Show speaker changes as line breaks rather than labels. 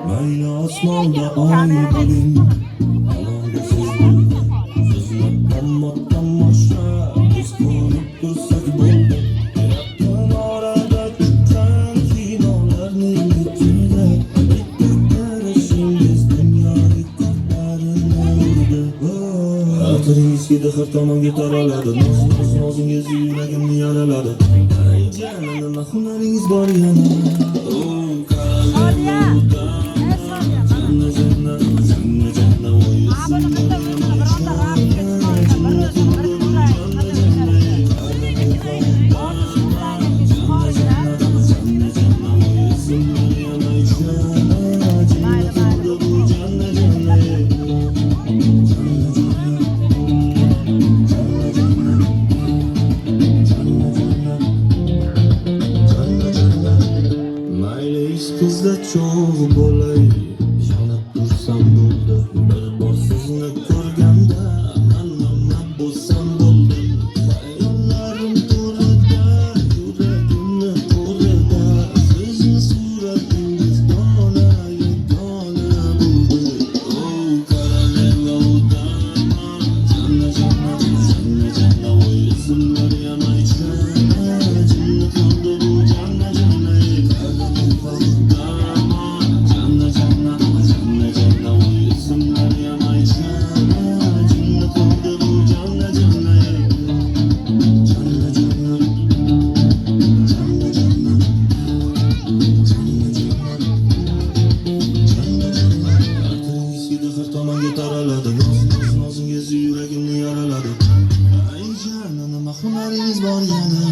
Mayli osmonda oy bo'ling, alanga sizni hamma tomosha biz ko'rib tursak bo'ldi. Yaqin orada chiqqan kinolarning ichida bitta qarashingiz dunyo rekordlarini urdi. Xatiringiz hidi har tomonga taraladi, nozingiz yuragimni yaraladi. Ay janim, nima hunaringiz bor yana? Mayli kızda çok bo'lay, yonib tursam bo'ldi. Bir bor sizni ko'rganda men nima bo'lsam bo'ldi. Xayollarim to'rida, yuragimni to'rida, sizni suratingiz dona yagona bo'ldi. Oh koroleva udama, janna janna janna janna, oy izimlar yanaycha, jinni qildi bu janna janna. Nozingiz yuragimni yaraladi. Ay janim, nima hunaringiz bor yana?